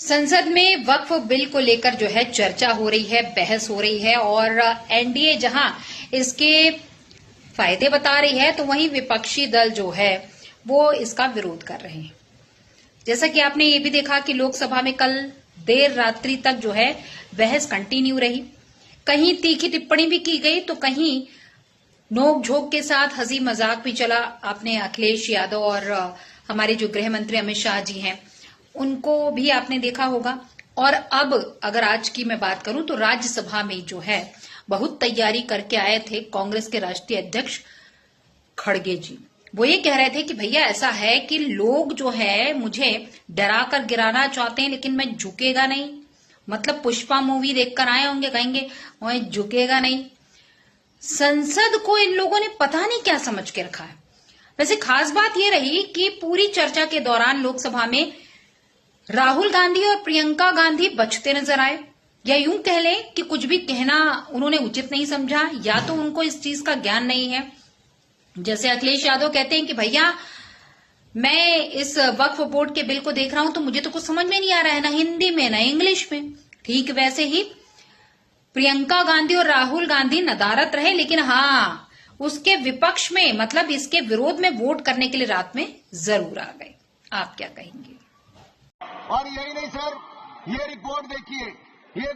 संसद में वक्फ बिल को लेकर जो है चर्चा हो रही है, बहस हो रही है और एनडीए जहां इसके फायदे बता रही है तो वहीं विपक्षी दल जो है वो इसका विरोध कर रहे हैं। जैसा कि आपने ये भी देखा कि लोकसभा में कल देर रात्रि तक जो है बहस कंटिन्यू रही। कहीं तीखी टिप्पणी भी की गई तो कहीं नोक झोंक के साथ हंसी मजाक भी चला। आपने अखिलेश यादव और हमारे जो गृह मंत्री अमित शाह जी हैं उनको भी आपने देखा होगा। और अब अगर आज की मैं बात करूं तो राज्यसभा में जो है बहुत तैयारी करके आए थे कांग्रेस के राष्ट्रीय अध्यक्ष खड़गे जी। वो ये कह रहे थे कि भैया ऐसा है कि लोग जो है मुझे डरा कर गिराना चाहते हैं लेकिन मैं झुकेगा नहीं। मतलब पुष्पा मूवी देखकर आए होंगे, कहेंगे मैं झुकेगा नहीं। संसद को इन लोगों ने पता नहीं क्या समझ के रखा है। वैसे खास बात यह रही कि पूरी चर्चा के दौरान लोकसभा में राहुल गांधी और प्रियंका गांधी बचते नजर आए, या यूं कह लें कि कुछ भी कहना उन्होंने उचित नहीं समझा, या तो उनको इस चीज का ज्ञान नहीं है। जैसे अखिलेश यादव कहते हैं कि भैया मैं इस वक्फ बोर्ड के बिल को देख रहा हूं तो मुझे तो कुछ समझ में नहीं आ रहा है, ना हिंदी में ना इंग्लिश में। ठीक वैसे ही प्रियंका गांधी और राहुल गांधी नदारत रहे, लेकिन हाँ उसके विपक्ष में मतलब इसके विरोध में वोट करने के लिए रात में जरूर आ गए। आप क्या कहेंगे? और यही नहीं सर, ये रिपोर्ट देखिए, ये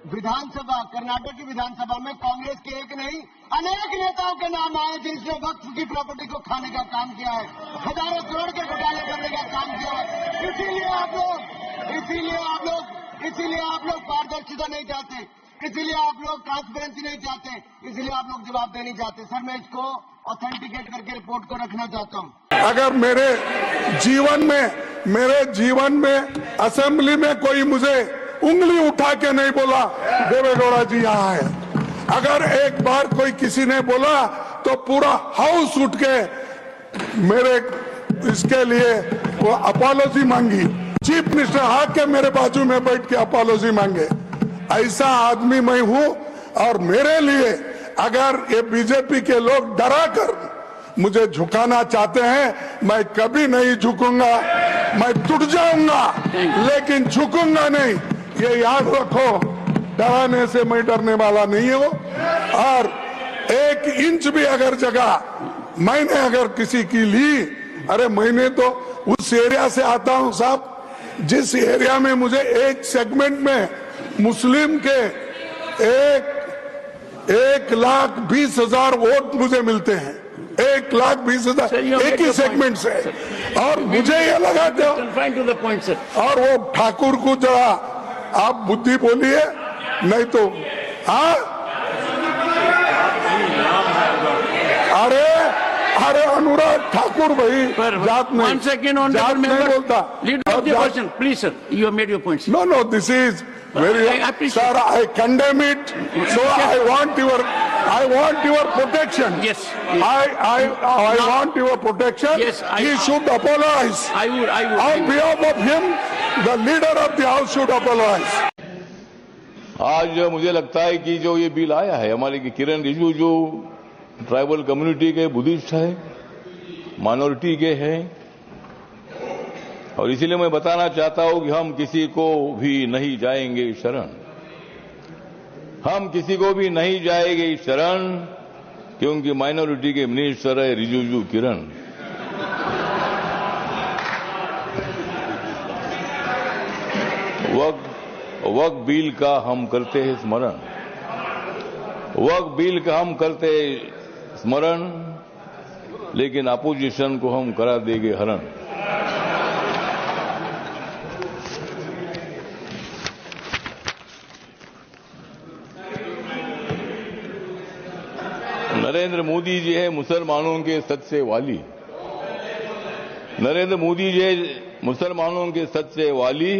विधानसभा, कर्नाटक की विधानसभा में कांग्रेस के एक नहीं अनेक नेताओं के नाम आए जिनसे वक्फ की प्रॉपर्टी को खाने का काम किया है, हजारों करोड़ के घोटाले करने का काम किया है। इसीलिए आप लोग पारदर्शिता नहीं चाहते, इसीलिए आप लोग ट्रांसपेरेंसी नहीं चाहते, इसीलिए आप लोग जवाब देना नहीं चाहते। सर मैं इसको ऑथेंटिकेट करके रिपोर्ट को रखना चाहता हूँ। अगर मेरे जीवन में असेंबली में कोई मुझे उंगली उठा के नहीं बोला देवेगौड़ा जी यहाँ है, अगर एक बार कोई किसी ने बोला तो पूरा हाउस उठ के मेरे इसके लिए वो अपॉलॉजी मांगी। चीफ मिनिस्टर आके मेरे बाजू में बैठ के अपॉलॉजी मांगे। ऐसा आदमी मैं हूं और मेरे लिए अगर ये बीजेपी के लोग डरा कर मुझे झुकाना चाहते हैं, मैं कभी नहीं झुकूंगा। मैं टूट जाऊंगा लेकिन झुकूंगा नहीं, ये याद रखो। डराने से मैं डरने वाला नहीं हूं और एक इंच भी अगर जगह मैंने अगर किसी की ली, अरे मैंने तो उस एरिया से आता हूं साहब जिस एरिया में मुझे एक सेगमेंट में मुस्लिम के 1,20,000 वोट मुझे मिलते हैं। 1,20,000 एक ही सेगमेंट से। और मुझे ये लगा था, और वो ठाकुर को जरा आप बुद्धि बोलिए नहीं तो हाँ। अरे अनुराग ठाकुर भाई जात नहीं बोलता। Please, sir, you have made your points. No, this is very. Sir, I condemn it. So I want your protection. Yes. I want your protection. Yes, he should apologize. I would. On behalf of him, the leader of the house should apologize. आज मुझे लगता है कि जो ये bill आया है हमारे की किरण रिजिजू जो ट्राइबल कम्युनिटी के बुद्धिस्ट है, माइनॉरिटी के हैं, और इसीलिए मैं बताना चाहता हूं कि हम किसी को भी नहीं जाएंगे शरण। हम किसी को भी नहीं जाएंगे शरण क्योंकि माइनॉरिटी के मिनिस्टर है रिजिजू किरण। वक्फ बिल का हम करते हैं स्मरण, वक्फ बिल का हम करते हैं स्मरण, लेकिन अपोजिशन को हम करा देंगे हरण। नरेंद्र मोदी जी है मुसलमानों के सच्चे वाली। नरेंद्र मोदी जी है मुसलमानों के सच्चे वाली।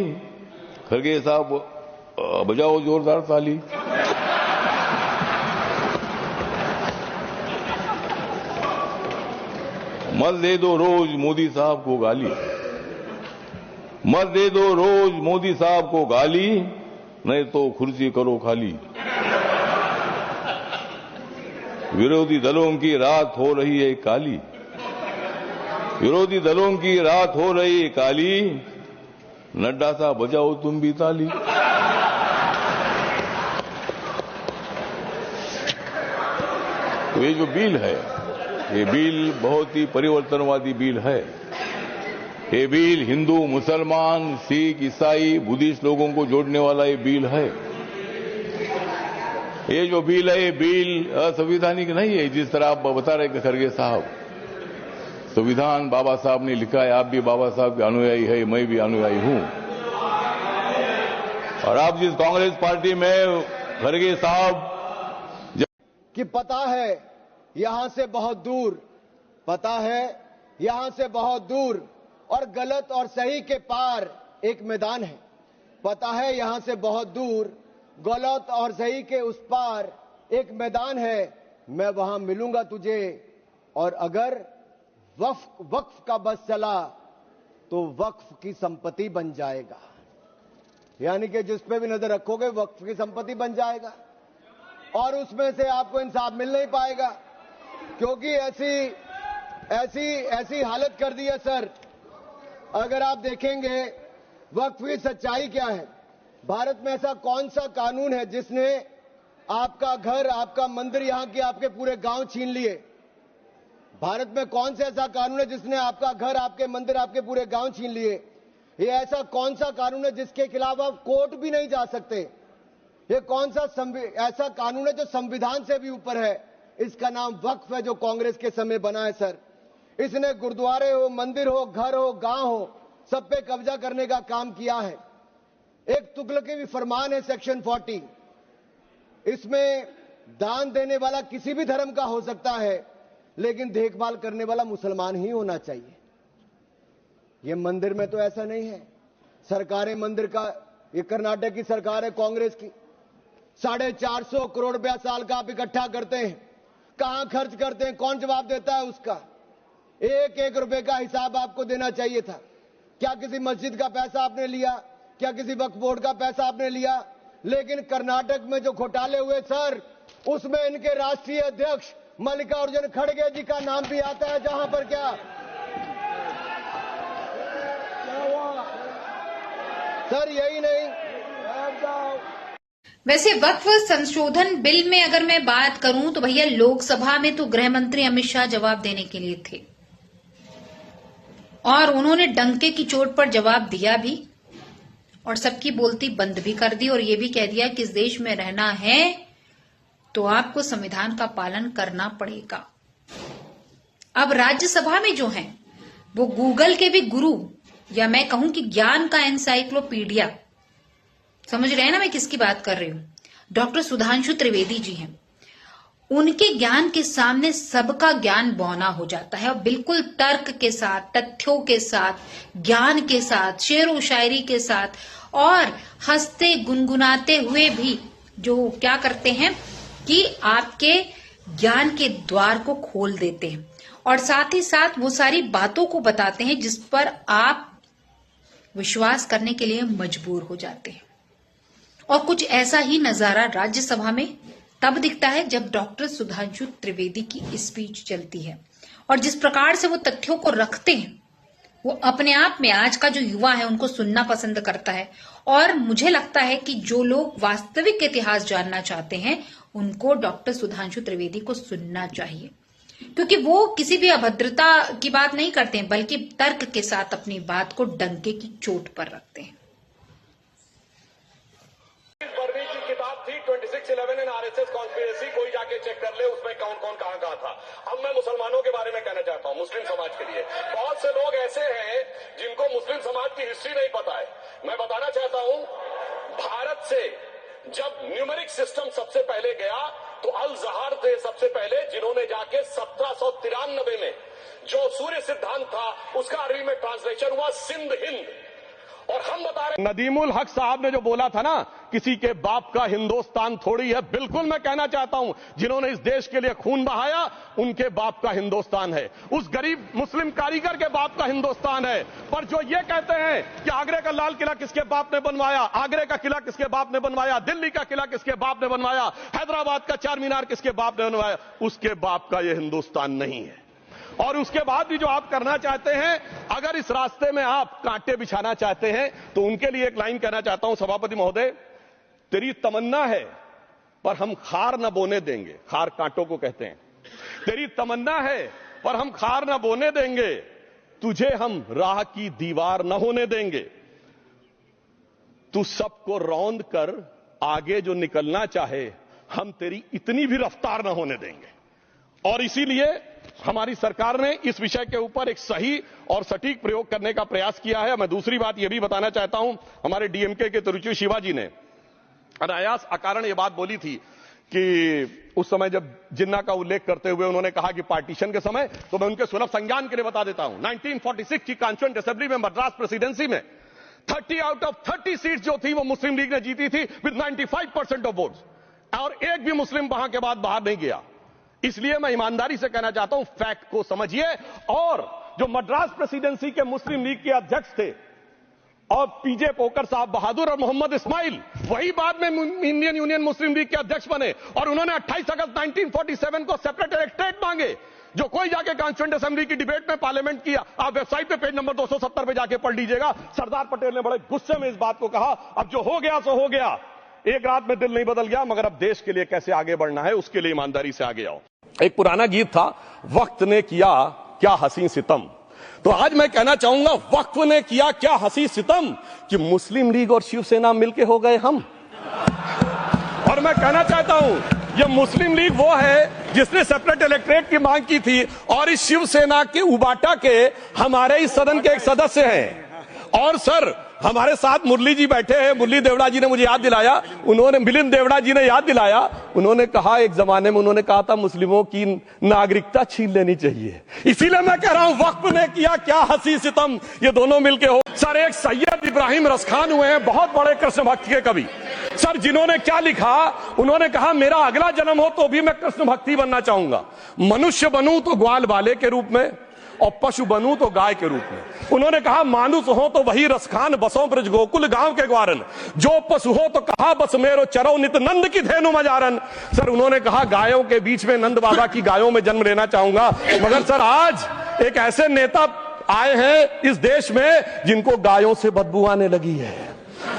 खड़गे साहब बजाओ जोरदार ताली। मत दे दो रोज मोदी साहब को गाली, मत दे दो रोज मोदी साहब को गाली, नहीं तो कुर्सी करो खाली। विरोधी दलों की रात हो रही है काली, विरोधी दलों की रात हो रही है काली, नड्डा साहब बजाओ तुम भी ताली। तो ये जो बिल है, ये बिल बहुत ही परिवर्तनवादी बिल है। ये बिल हिंदू, मुसलमान, सिख, ईसाई, बुद्धिस्ट लोगों को जोड़ने वाला ये बिल है। ये जो बिल है, ये बिल असंवैधानिक नहीं है, जिस तरह आप बता रहे खड़गे साहब। संविधान बाबा साहब ने लिखा है, आप भी बाबा साहब के अनुयायी है, मैं भी अनुयायी हूं। और आप जिस कांग्रेस पार्टी में खड़गे साहब कि पता है यहां से बहुत दूर, पता है यहां से बहुत दूर और गलत और सही के पार एक मैदान है। पता है यहां से बहुत दूर, गलत और सही के उस पार एक मैदान है। मैं वहां मिलूंगा तुझे, और अगर वक्फ का बस चला तो वक्फ की संपत्ति बन जाएगा। यानी कि जिस पे भी नजर रखोगे वक्फ की संपत्ति बन जाएगा, और उसमें से आपको इंसाफ मिल नहीं पाएगा, क्योंकि ऐसी हालत कर दी है सर। अगर आप देखेंगे वक्फ की सच्चाई क्या है, भारत में ऐसा कौन सा कानून है जिसने आपका घर, आपका मंदिर, यहां के आपके पूरे गांव छीन लिए? भारत में कौन सा ऐसा कानून है जिसने आपका घर, आपके मंदिर, आपके पूरे गांव छीन लिए? ये ऐसा कौन सा कानून है जिसके खिलाफ आप कोर्ट भी नहीं जा सकते? ये कौन सा ऐसा कानून है जो संविधान से भी ऊपर है? इसका नाम वक्फ है, जो कांग्रेस के समय बना है सर। इसने गुरुद्वारे हो, मंदिर हो, घर हो, गांव हो, सब पे कब्जा करने का काम किया है। एक तुगलकी भी फरमान है सेक्शन 40, इसमें दान देने वाला किसी भी धर्म का हो सकता है, लेकिन देखभाल करने वाला मुसलमान ही होना चाहिए। ये मंदिर में तो ऐसा नहीं है। सरकारें मंदिर का, ये कर्नाटक की सरकार है कांग्रेस की, 450 करोड़ रुपया साल का आप इकट्ठा करते हैं, कहां खर्च करते हैं, कौन जवाब देता है उसका? एक एक रुपए का हिसाब आपको देना चाहिए था। क्या किसी मस्जिद का पैसा आपने लिया? क्या किसी वक्फ बोर्ड का पैसा आपने लिया? लेकिन कर्नाटक में जो घोटाले हुए सर, उसमें इनके राष्ट्रीय अध्यक्ष मल्लिकार्जुन खड़गे जी का नाम भी आता है। जहां पर क्या सर, यही नहीं। वैसे वक्फ संशोधन बिल में अगर मैं बात करूं तो भैया लोकसभा में तो गृह मंत्री अमित शाह जवाब देने के लिए थे, और उन्होंने डंके की चोट पर जवाब दिया भी, और सबकी बोलती बंद भी कर दी, और ये भी कह दिया कि इस देश में रहना है तो आपको संविधान का पालन करना पड़ेगा। अब राज्यसभा में जो हैं वो गूगल के भी गुरु, या मैं कहूं कि ज्ञान का एनसाइक्लोपीडिया, समझ रहे हैं ना मैं किसकी बात कर रही हूं? डॉक्टर सुधांशु त्रिवेदी जी हैं। उनके ज्ञान के सामने सबका ज्ञान बौना हो जाता है, और बिल्कुल तर्क के साथ, तथ्यों के साथ, ज्ञान के साथ, शेर व शायरी के साथ, और हंसते गुनगुनाते हुए भी जो क्या करते हैं कि आपके ज्ञान के द्वार को खोल देते हैं, और साथ ही साथ वो सारी बातों को बताते हैं जिस पर आप विश्वास करने के लिए मजबूर हो जाते हैं। और कुछ ऐसा ही नजारा राज्यसभा में तब दिखता है जब डॉक्टर सुधांशु त्रिवेदी की स्पीच चलती है, और जिस प्रकार से वो तथ्यों को रखते हैं, वो अपने आप में आज का जो युवा है उनको सुनना पसंद करता है। और मुझे लगता है कि जो लोग वास्तविक इतिहास जानना चाहते हैं उनको डॉक्टर सुधांशु त्रिवेदी को सुनना चाहिए, क्योंकि वो किसी भी अभद्रता की बात नहीं करते हैं, बल्कि तर्क के साथ अपनी बात को डंके की चोट पर रखते हैं। 2611 एंड आरएसएस कॉन्स्पिरेसी, कोई जाके चेक कर ले उसमें कौन कौन कहां था। अब मैं मुसलमानों के बारे में कहना चाहता हूं, मुस्लिम समाज के लिए बहुत से लोग ऐसे हैं जिनको मुस्लिम समाज की हिस्ट्री नहीं पता है। मैं बताना चाहता हूं, भारत से जब न्यूमेरिक सिस्टम सबसे पहले गया तो अल जहार थे सबसे पहले, जिन्होंने जाके 1793 में जो सूर्य सिद्धांत था उसका अरबी में ट्रांसलेशन हुआ सिंध हिंद। और हम बता रहे, नदीमुल हक साहब ने जो बोला था ना, किसी के बाप का हिंदुस्तान थोड़ी है, बिल्कुल मैं कहना चाहता हूं, जिन्होंने इस देश के लिए खून बहाया उनके बाप का हिंदुस्तान है, उस गरीब मुस्लिम कारीगर के बाप का हिंदुस्तान है। पर जो ये कहते हैं कि आगरे का लाल किला किसके बाप ने बनवाया, आगरे का किला किसके बाप ने बनवाया, दिल्ली का किला किसके बाप ने बनवाया, हैदराबाद का चार मीनार किसके बाप ने बनवाया, उसके बाप का यह हिंदुस्तान नहीं है। और उसके बाद भी जो आप करना चाहते हैं, अगर इस रास्ते में आप कांटे बिछाना चाहते हैं तो उनके लिए एक लाइन कहना चाहता हूं, सभापति महोदय, तेरी तमन्ना है पर हम खार न बोने देंगे। खार कांटों को कहते हैं। तेरी तमन्ना है पर हम खार न बोने देंगे, तुझे हम राह की दीवार न होने देंगे। तू सबको रौंद कर आगे जो निकलना चाहे, हम तेरी इतनी भी रफ्तार न होने देंगे। और इसीलिए हमारी सरकार ने इस विषय के ऊपर एक सही और सटीक प्रयोग करने का प्रयास किया है। मैं दूसरी बात यह भी बताना चाहता हूं, हमारे डीएमके के तिरुचि शिवाजी ने अनायास अकारण यह बात बोली थी कि उस समय जब जिन्ना का उल्लेख करते हुए उन्होंने कहा कि पार्टीशन के समय, तो मैं उनके सुलभ संज्ञान के लिए बता देता हूं, 1946 की कॉन्स्टिट्यूएंट असेंबली में मद्रास प्रेसिडेंसी में 30 आउट ऑफ 30 सीट जो थी वो मुस्लिम लीग ने जीती थी विद 95% ऑफ वोट्स, और एक भी मुस्लिम वहां के बाद बाहर नहीं गया। इसलिए मैं ईमानदारी से कहना चाहता हूं, फैक्ट को समझिए। और जो मद्रास प्रेसिडेंसी के मुस्लिम लीग के अध्यक्ष थे और पीजे पोकर साहब बहादुर और मोहम्मद इस्माइल, वही बाद में इंडियन यूनियन मुस्लिम लीग के अध्यक्ष बने, और उन्होंने 28 अगस्त 1947 को सेपरेट इलेक्टोरेट मांगे, जो कोई जाके कॉन्स्टिट्यूएंट असेंबली की डिबेट में पार्लियामेंट किया। आप वेबसाइट पे पेज नंबर 270 पे जाके पढ़ लीजिएगा। सरदार पटेल ने बड़े गुस्से में इस बात को कहा, अब जो हो गया सो हो गया, एक रात में दिल नहीं बदल गया, मगर अब देश के लिए कैसे आगे बढ़ना है उसके लिए ईमानदारी से आगे आओ। एक पुराना गीत था, वक्त ने किया क्या हसी सितम। तो आज मैं कहना चाहूंगा, वक्त ने किया क्या हसी सितम कि मुस्लिम लीग और शिवसेना मिलके हो गए हम। और मैं कहना चाहता हूं, ये मुस्लिम लीग वो है जिसने सेपरेट इलेक्टोरेट की मांग की थी, और इस शिवसेना के उबाटा के हमारे इस सदन के एक सदस्य हैं। और सर, हमारे साथ मुरली जी बैठे हैं, मुरली देवड़ा जी ने मुझे याद दिलाया, उन्होंने, मिलिंद देवड़ा जी ने याद दिलाया, उन्होंने कहा एक जमाने में उन्होंने कहा था मुस्लिमों की नागरिकता छीन लेनी चाहिए। इसीलिए मैं कह रहा हूं, वक्त ने किया क्या हसी सितम, ये दोनों मिलके हो। सर, एक सैयद इब्राहिम रसखान हुए हैं, बहुत बड़े कृष्ण भक्त के कवि। सर, जिन्होंने क्या लिखा, उन्होंने कहा मेरा अगला जन्म हो तो भी मैं कृष्ण भक्ति बनना चाहूंगा, मनुष्य बनूं तो ग्वाल बाले के रूप में, और पशु बनूं तो गाय के रूप में। उन्होंने कहा मानुष हो तो वही रसखान, बसों ब्रज गोकुल गांव के ग्वारन, जो पशु हो तो कहा बस मेरो चरो नित नंद की धेनु मजारन। सर, उन्होंने कहा गायों के बीच में नंद बाबा की गायों में जन्म लेना चाहूंगा। मगर सर, आज एक ऐसे नेता आए हैं इस देश में जिनको गायों से बदबू आने लगी है,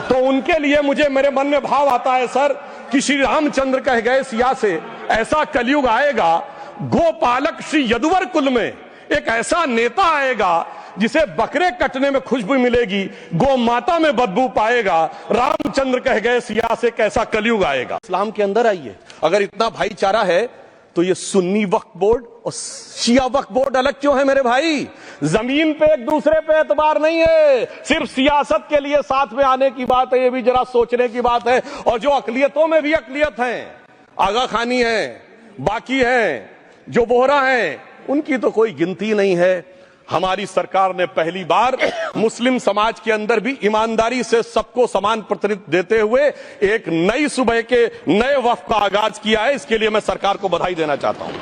तो उनके लिए मुझे, मेरे मन में भाव आता है सर, कि श्री रामचंद्र कह गए सिया से, ऐसा कलयुग आएगा, गोपालक श्री यदुवर कुल में एक ऐसा नेता आएगा जिसे बकरे कटने में खुशबू मिलेगी, गौ माता में बदबू पाएगा। रामचंद्र कह गए सिया से, कैसा कलयुग आएगा। इस्लाम के अंदर आइए, अगर इतना भाईचारा है तो ये सुन्नी वक्फ बोर्ड और शिया वक्फ बोर्ड अलग क्यों है मेरे भाई? जमीन पे एक दूसरे पे एतबार नहीं है, सिर्फ सियासत के लिए साथ में आने की बात है, ये भी जरा सोचने की बात है। और जो अकलियतों में भी अकलियत है, आगा खानी है, बाकी है, जो बोहरा है, उनकी तो कोई गिनती नहीं है। हमारी सरकार ने पहली बार मुस्लिम समाज के अंदर भी ईमानदारी से सबको समान प्रतिनिधित्व देते हुए एक नई सूबे के नए वक्फ का आगाज किया है। इसके लिए मैं सरकार को बधाई देना चाहता हूं।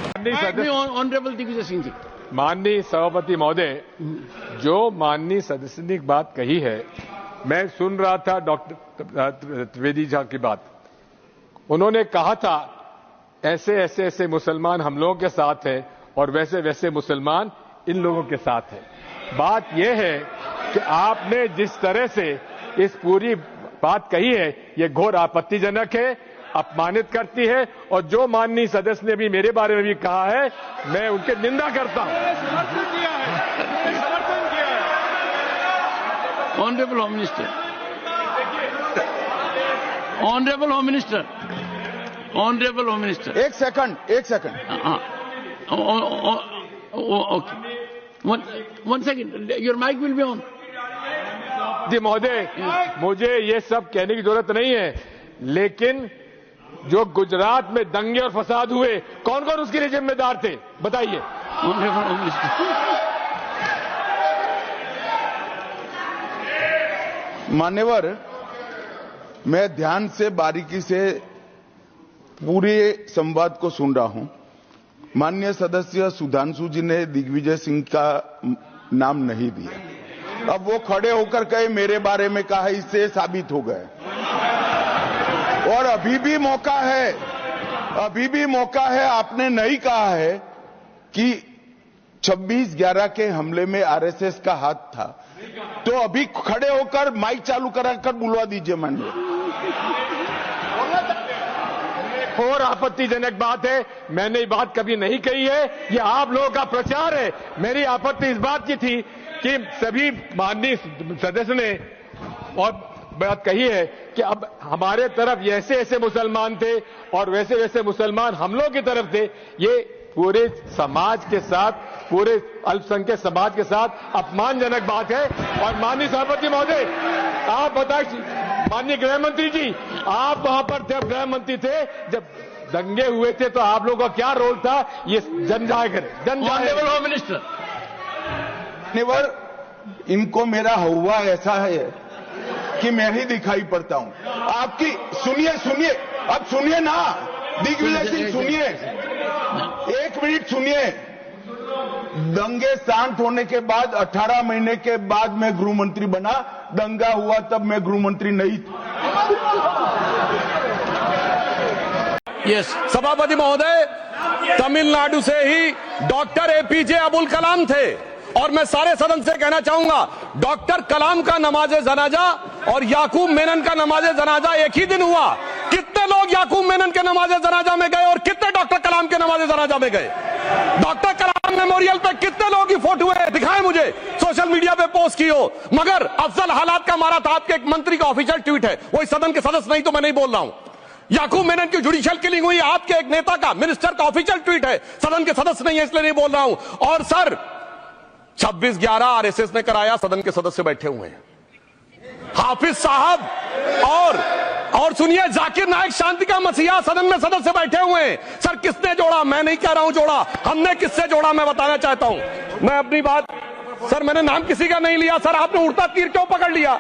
ऑनरेबल दिग्विजय सिंह जी। माननीय सभापति महोदय, जो माननीय सदस्य ने बात कही है, मैं सुन रहा था डॉक्टर त्रिवेदी जी की बात। उन्होंने कहा था ऐसे ऐसे ऐसे मुसलमान हम लोगों के साथ हैं और वैसे वैसे मुसलमान इन लोगों के साथ है। बात यह है कि आपने जिस तरह से इस पूरी बात कही है, ये घोर आपत्तिजनक है, अपमानित करती है, और जो माननीय सदस्य ने भी मेरे बारे में भी कहा है, मैं उनकी निंदा करता हूं। Honourable home minister, honourable home minister, honourable home minister, एक second. Okay. One second. Your mic will be on. जी महोदय, मुझे ये सब कहने की जरूरत नहीं है, लेकिन जो गुजरात में दंगे और फसाद हुए, कौन कौन उसके लिए जिम्मेदार थे, बताइए। मान्यवर, मैं ध्यान से, बारीकी से पूरे संवाद को सुन रहा हूं। माननीय सदस्य सुधांशु जी ने दिग्विजय सिंह का नाम नहीं दिया। अब वो खड़े होकर कहे मेरे बारे में कहा, इससे साबित हो गए। और अभी भी मौका है, आपने नहीं कहा है कि 26/11 के हमले में आरएसएस का हाथ था, तो अभी खड़े होकर माइक चालू कराकर बुलवा दीजिए माननीय। और आपत्तिजनक बात है, मैंने ये बात कभी नहीं कही है, ये आप लोगों का प्रचार है। मेरी आपत्ति इस बात की थी कि सभी माननीय सदस्य ने और बात कही है कि अब हमारे तरफ ऐसे ऐसे मुसलमान थे और वैसे वैसे मुसलमान हम लोग की तरफ थे। ये पूरे समाज के साथ, पूरे अल्पसंख्यक समाज के साथ अपमानजनक बात है। और माननीय सभापति महोदय, आप बताइए, माननीय गृह मंत्री जी, आप वहां पर जब गृह मंत्री थे, जब दंगे हुए थे, तो आप लोगों का क्या रोल था, ये जन जाएगा, जन जाएगा। होम मिनिस्टर, इनको मेरा हवा ऐसा है कि मैं ही दिखाई पड़ता हूं। आपकी सुनिए, अब सुनिए ना, दिग्विजय सिंह सुनिए, 1 मिनट सुनिए। दंगे शांत होने के बाद 18 महीने के बाद मैं गृह मंत्री बना, दंगा हुआ तब मैं गृह मंत्री नहीं था। यस, सभापति महोदय, तमिलनाडु से ही डॉक्टर एपीजे अब्दुल कलाम थे और मैं सारे सदन से कहना चाहूंगा, डॉक्टर कलाम का नमाजे जनाजा और याकूब मेनन का नमाजे जनाजा एक ही दिन हुआ। कितने लोग याकूब मेनन के नमाजे जनाजा में गए और कितने डॉक्टर कलाम के नमाजे जनाजा में गए? डॉक्टर कलाम मेमोरियल पे कितने लोग की फोटो है, दिखाएं मुझे, सोशल मीडिया पे पोस्ट की हो। मगर अफजल हालात का मारा था, आपके एक मंत्री का ऑफिशियल ट्वीट है, वो इस सदन के सदस्य नहीं, तो मैं नहीं बोल रहा हूं। याकूब मेनन की जुडिशियल किलिंग हुई, आपके एक नेता का, मिनिस्टर का ऑफिशियल ट्वीट है, सदन के सदस्य नहीं है, इसलिए नहीं बोल रहा हूं। और सर, 26/11 आरएसएस ने कराया, सदन के सदस्य बैठे हुए हैं। हाफिज साहब और सुनिए, जाकिर नाइक शांति का मसीहा सदन में सदस्य बैठे हुए हैं। सर, किसने जोड़ा? मैं नहीं कह रहा हूं जोड़ा, हमने किससे जोड़ा मैं बताना चाहता हूं। मैं अपनी बात, सर मैंने नाम किसी का नहीं लिया। सर आपने उड़ता तीर क्यों पकड़ लिया?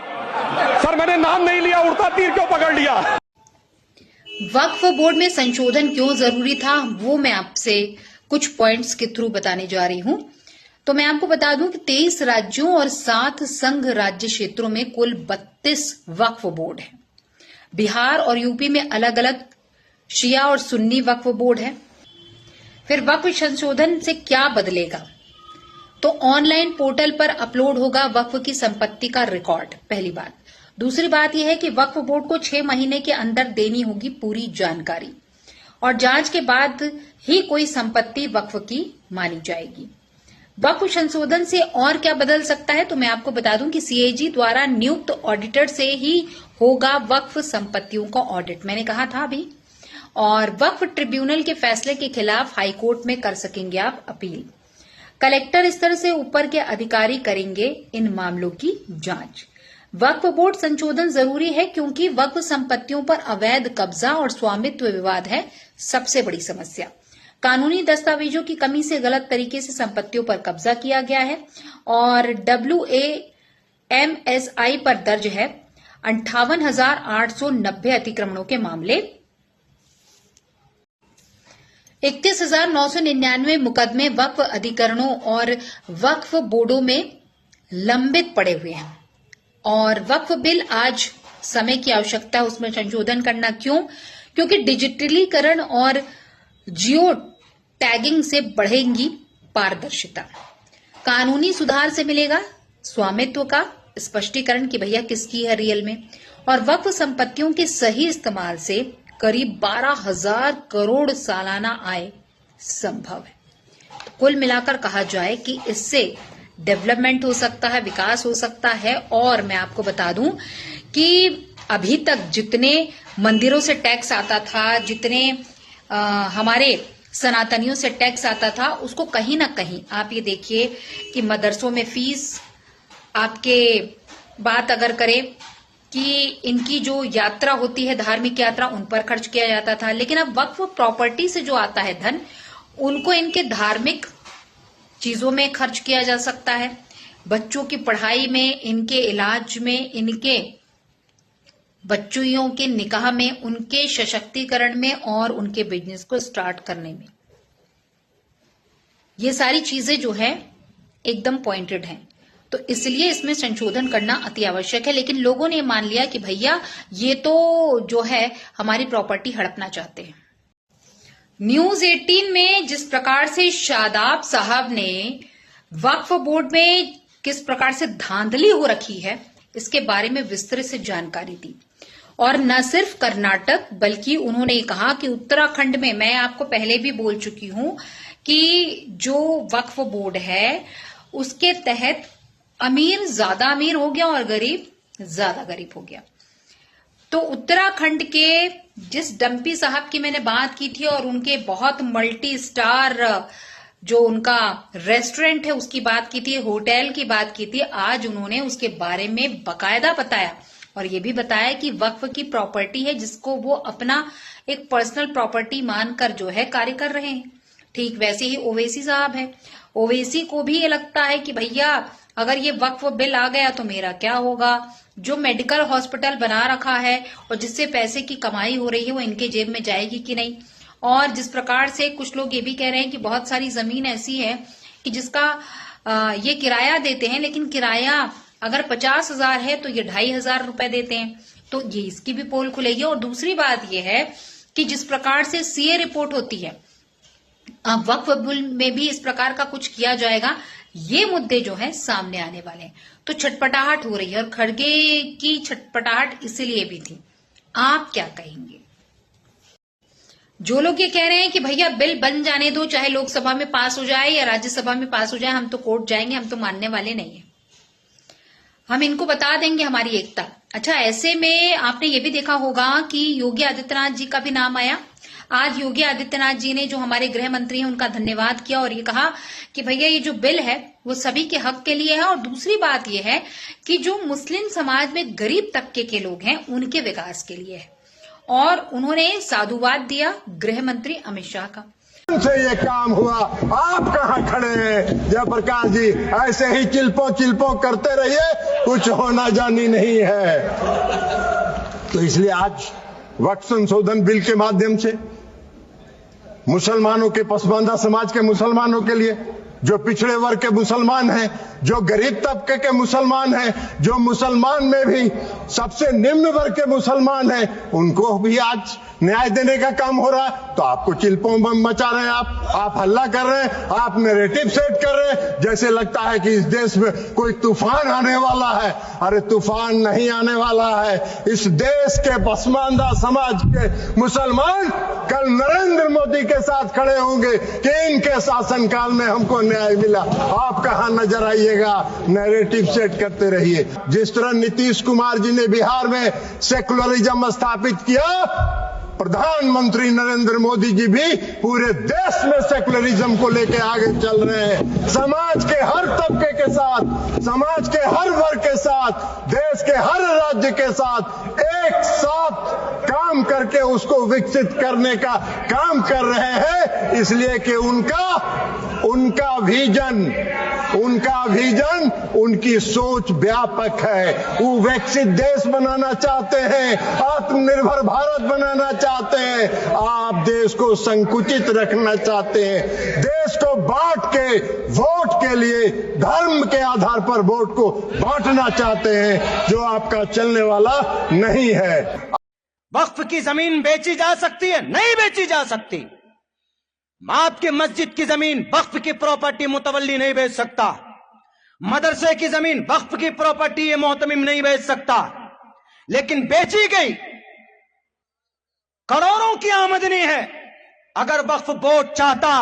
सर मैंने नाम नहीं लिया, उड़ता तीर क्यों पकड़ लिया? वक्फ बोर्ड में संशोधन क्यों जरूरी था, वो मैं आपसे कुछ पॉइंट्स के थ्रू बताने जा रही हूं। तो मैं आपको बता दूं कि 23 राज्यों और 7 संघ राज्य क्षेत्रों में कुल 32 वक्फ बोर्ड हैं। बिहार और यूपी में अलग अलग शिया और सुन्नी वक्फ बोर्ड है। फिर वक्फ संशोधन से क्या बदलेगा? तो ऑनलाइन पोर्टल पर अपलोड होगा वक्फ की संपत्ति का रिकॉर्ड, पहली बात। दूसरी बात यह है कि वक्फ बोर्ड को 6 महीने के अंदर देनी होगी पूरी जानकारी और जांच के बाद ही कोई संपत्ति वक्फ की मानी जाएगी। वक्फ संशोधन से और क्या बदल सकता है, तो मैं आपको बता दूं कि सीएजी द्वारा नियुक्त ऑडिटर से ही होगा वक्फ संपत्तियों का ऑडिट, मैंने कहा था अभी। और वक्फ ट्रिब्यूनल के फैसले के खिलाफ हाईकोर्ट में कर सकेंगे आप अपील। कलेक्टर स्तर से ऊपर के अधिकारी करेंगे इन मामलों की जांच। वक्फ बोर्ड संशोधन जरूरी है क्योंकि वक्फ संपत्तियों पर अवैध कब्जा और स्वामित्व विवाद है सबसे बड़ी समस्या। कानूनी दस्तावेजों की कमी से गलत तरीके से संपत्तियों पर कब्जा किया गया है और WAMSI पर दर्ज है 58,890 अतिक्रमणों के मामले। 31,999 मुकदमे वक्फ अधिकरणों और वक्फ बोर्डों में लंबित पड़े हुए हैं। और वक्फ बिल आज समय की आवश्यकता है उसमें संशोधन करना। क्यों? क्योंकि डिजिटलीकरण और जियो टैगिंग से बढ़ेगी पारदर्शिता। कानूनी सुधार से मिलेगा स्वामित्व का स्पष्टीकरण कि भैया किसकी है रियल में। और वक्फ संपत्तियों के सही इस्तेमाल से करीब 12,000 करोड़ सालाना आय संभव है। कुल मिलाकर कहा जाए कि इससे डेवलपमेंट हो सकता है, विकास हो सकता है। और मैं आपको बता दूं कि अभी तक जितने मंदिरों से टैक्स आता था, जितने हमारे सनातनियों से टैक्स आता था, उसको कहीं ना कहीं आप ये देखिए कि मदरसों में फीस, आपके बात अगर करें कि इनकी जो यात्रा होती है धार्मिक यात्रा, उन पर खर्च किया जाता था। लेकिन अब वक्फ प्रॉपर्टी से जो आता है धन, उनको इनके धार्मिक चीजों में खर्च किया जा सकता है, बच्चों की पढ़ाई में, इनके इलाज में, इनके बच्चियों के निकाह में, उनके सशक्तिकरण में और उनके बिजनेस को स्टार्ट करने में। ये सारी चीजें जो है एकदम पॉइंटेड हैं, तो इसलिए इसमें संशोधन करना अति आवश्यक है। लेकिन लोगों ने मान लिया कि भैया ये तो जो है हमारी प्रॉपर्टी हड़पना चाहते हैं। न्यूज 18 में जिस प्रकार से शादाब साहब ने वक्फ बोर्ड में किस प्रकार से धांधली हो रखी है, इसके बारे में विस्तृत से जानकारी दी। और न सिर्फ कर्नाटक बल्कि उन्होंने कहा कि उत्तराखंड में, मैं आपको पहले भी बोल चुकी हूं कि जो वक्फ बोर्ड है उसके तहत अमीर ज्यादा अमीर हो गया और गरीब ज्यादा गरीब हो गया। तो उत्तराखंड के जिस डम्पी साहब की मैंने बात की थी और उनके बहुत मल्टी स्टार जो उनका रेस्टोरेंट है उसकी बात की थी, होटल की बात की थी, आज उन्होंने उसके बारे में बकायदा बताया और ये भी बताया कि वक्फ की प्रॉपर्टी है जिसको वो अपना एक पर्सनल प्रॉपर्टी मानकर जो है कार्य कर रहे हैं। ठीक वैसे ही ओवैसी साहब है, ओवैसी को भी ये लगता है कि भैया अगर ये वक्फ बिल आ गया तो मेरा क्या होगा। जो मेडिकल हॉस्पिटल बना रखा है और जिससे पैसे की कमाई हो रही है वो इनके जेब में जाएगी कि नहीं। और जिस प्रकार से कुछ लोग ये भी कह रहे हैं कि बहुत सारी जमीन ऐसी है कि जिसका ये किराया देते हैं, लेकिन किराया अगर 50,000 है तो ये 2,500 रुपए देते हैं, तो ये इसकी भी पोल खुलेगी। और दूसरी बात ये है कि जिस प्रकार से सीए रिपोर्ट होती है, वक्फ बिल में भी इस प्रकार का कुछ किया जाएगा। ये मुद्दे जो है सामने आने वाले हैं, तो छटपटाहट हो रही है और खड़गे की छटपटाहट इसलिए भी थी। आप क्या कहेंगे? जो लोग ये कह रहे हैं कि भैया बिल बन जाने दो, चाहे लोकसभा में पास हो जाए या राज्यसभा में पास हो जाए, हम तो कोर्ट जाएंगे, हम तो मानने वाले नहीं है, हम इनको बता देंगे हमारी एकता। अच्छा, ऐसे में आपने ये भी देखा होगा कि योगी आदित्यनाथ जी का भी नाम आया। आज योगी आदित्यनाथ जी ने, जो हमारे गृह मंत्री हैं, उनका धन्यवाद किया और ये कहा कि भैया ये जो बिल है वो सभी के हक के लिए है। और दूसरी बात ये है कि जो मुस्लिम समाज में गरीब तबके के लोग हैं उनके विकास के लिए है। और उन्होंने साधुवाद दिया गृह मंत्री अमित शाह का। से ये काम हुआ, आप कहाँ खड़े हैं जयप्रकाश जी? ऐसे ही चिल्पो करते रहिए, कुछ होना जानी नहीं है। तो इसलिए आज वक्फ संशोधन बिल के माध्यम से मुसलमानों के, पसमानदा समाज के मुसलमानों के लिए, जो पिछड़े वर्ग के मुसलमान हैं, जो गरीब तबके के मुसलमान हैं, जो मुसलमान में भी सबसे निम्न वर्ग के मुसलमान हैं, उनको भी आज न्याय देने का काम हो रहा है। तो आपको चिल्पों मचा रहे हैं, आप हल्ला कर रहे हैं, आप नैरेटिव सेट कर रहे हैं, जैसे लगता है कि इस देश में कोई तूफान आने वाला है। अरे तूफान नहीं आने वाला है। इस देश के पसमानदा समाज के मुसलमान कल नरेंद्र मोदी के साथ खड़े होंगे कि इनके शासनकाल में हमको न्याय मिला। आप कहां नजर आइएगा, नैरेटिव सेट करते रहिए। जिस तरह नीतीश कुमार जी ने बिहार में सेकुलरिज्म स्थापित किया, प्रधानमंत्री नरेंद्र मोदी जी भी पूरे देश में सेकुलरिज्म को लेकर आगे चल रहे हैं। समाज के हर तबके के साथ, समाज के हर वर्ग के साथ, देश के हर राज्य के साथ एक साथ काम करके उसको विकसित करने का काम कर रहे हैं। इसलिए कि उनका विजन, उनकी सोच व्यापक है। वो विकसित देश बनाना चाहते हैं, आत्मनिर्भर भारत बनाना चाहते हैं। आप देश को संकुचित रखना चाहते हैं, देश को बांट के वोट के लिए धर्म के आधार पर वोट को बांटना चाहते हैं, जो आपका चलने वाला नहीं है। वक्फ की जमीन बेची जा सकती है? नहीं बेची जा सकती। आपकी मस्जिद की जमीन वक्फ की प्रॉपर्टी मुतवल्ली नहीं बेच सकता। मदरसे की जमीन वक्फ की प्रॉपर्टी ये मोहतमिम नहीं बेच सकता। लेकिन बेची गई, करोड़ों की आमदनी है। अगर वक्फ बोर्ड चाहता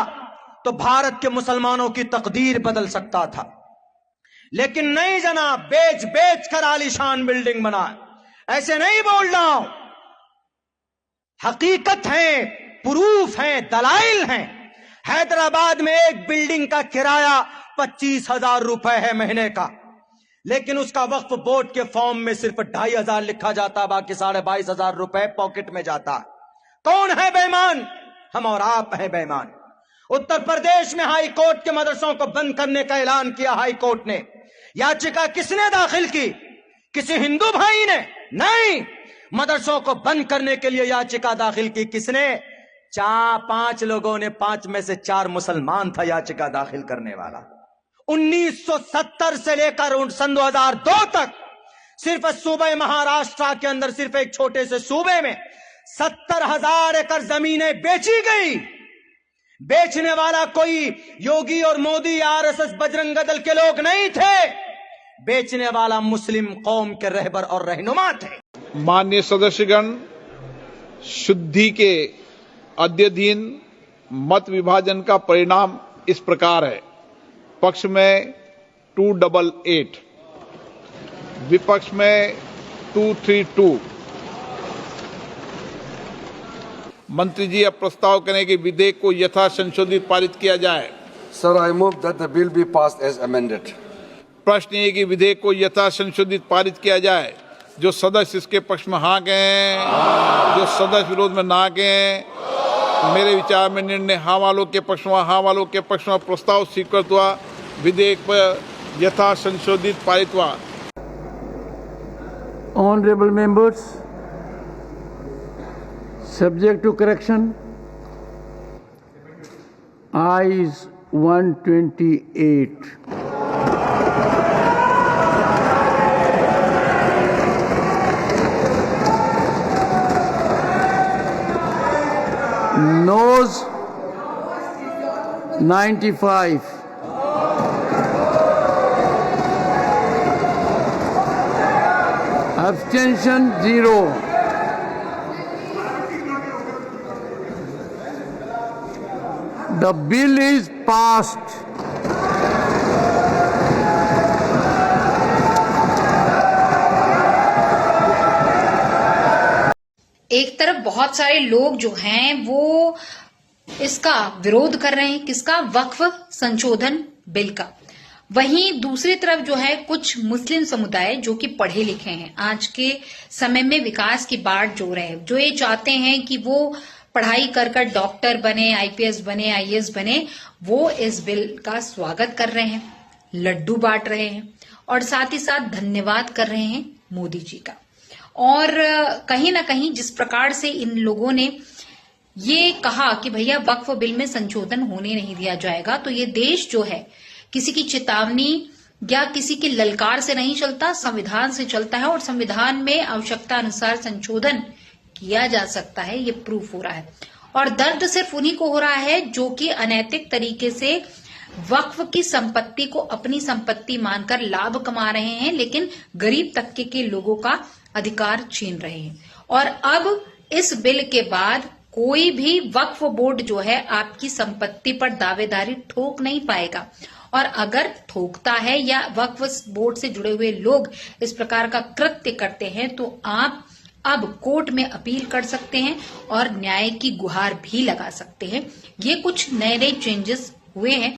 तो भारत के मुसलमानों की तकदीर बदल सकता था, लेकिन नहीं जनाब, बेच कर आलीशान बिल्डिंग बना। ऐसे नहीं बोल रहा हूं, हकीकत है, प्रूफ है, दलाइल हैं। हैदराबाद में एक बिल्डिंग का किराया 25,000 रुपए है महीने का, लेकिन उसका वक्फ बोर्ड के फॉर्म में सिर्फ 2,500 लिखा जाता, बाकी 22,500 रुपए पॉकेट में जाता। कौन है बेईमान? हम और आप हैं बेईमान। उत्तर प्रदेश में हाई कोर्ट के मदरसों को बंद करने का ऐलान किया। हाई कोर्ट ने याचिका किसने दाखिल की? किसी हिंदू भाई ने? नहीं, मदरसों को बंद करने के लिए याचिका दाखिल की किसने? 5 लोगों ने, 5 में से 4 मुसलमान था याचिका दाखिल करने वाला। 1970 से लेकर सन 2002 तक सिर्फ सूबे महाराष्ट्र के अंदर, सिर्फ एक छोटे से सूबे में 70,000 एकड़ जमीनें बेची गई। बेचने वाला कोई योगी और मोदी या आरएसएस बजरंग दल के लोग नहीं थे। बेचने वाला मुस्लिम कौम के रहबर और रहनुमा थे। माननीय सदस्यगण, शुद्धि के अद्यतन मत विभाजन का परिणाम इस प्रकार है। पक्ष में 288, विपक्ष में 232। मंत्री जी अब प्रस्ताव करें कि विधेयक को यथा संशोधित पारित किया जाए। Sir, I move that the bill be passed as amended. प्रश्न ये कि विधेयक को यथा संशोधित पारित किया जाए। जो सदस्य इसके पक्ष में हाँ कहें, जो सदस्य विरोध में ना कहें। मेरे विचार में निर्णय हाँ वालों के पक्ष में, हाँ वालों के पक्ष में प्रस्ताव स्वीकृत हुआ। विधेयक पर यथा संशोधित पारित हुआ। Honorable members, subject to correction, ayes 128. Noes 95. Abstention 0. The bill is passed. एक तरफ बहुत सारे लोग जो हैं वो इसका विरोध कर रहे हैं, किसका? वक्फ संशोधन बिल का। वहीं दूसरी तरफ जो है कुछ मुस्लिम समुदाय जो कि पढ़े लिखे हैं, आज के समय में विकास की बाट जो रहे, जो ये चाहते हैं कि वो पढ़ाई कर कर डॉक्टर बने, आईपीएस बने, आईएएस बने, वो इस बिल का स्वागत कर रहे हैं, लड्डू बांट रहे हैं और साथ ही साथ धन्यवाद कर रहे हैं मोदी जी का। और कहीं ना कहीं जिस प्रकार से इन लोगों ने ये कहा कि भैया वक्फ बिल में संशोधन होने नहीं दिया जाएगा, तो ये देश जो है किसी की चेतावनी या किसी की ललकार से नहीं चलता, संविधान से चलता है और संविधान में आवश्यकता अनुसार संशोधन किया जा सकता है, ये प्रूफ हो रहा है। और दर्द सिर्फ उन्हीं को हो रहा है जो कि अनैतिक तरीके से वक्फ की संपत्ति को अपनी संपत्ति मानकर लाभ कमा रहे हैं, लेकिन गरीब तबके के लोगों का अधिकार छीन रहे हैं। और अब इस बिल के बाद कोई भी वक्फ बोर्ड जो है आपकी संपत्ति पर दावेदारी ठोक नहीं पाएगा, और अगर ठोकता है या वक्फ बोर्ड से जुड़े हुए लोग इस प्रकार का कृत्य करते हैं तो आप अब कोर्ट में अपील कर सकते हैं और न्याय की गुहार भी लगा सकते हैं। ये कुछ नए नए चेंजेस हुए हैं।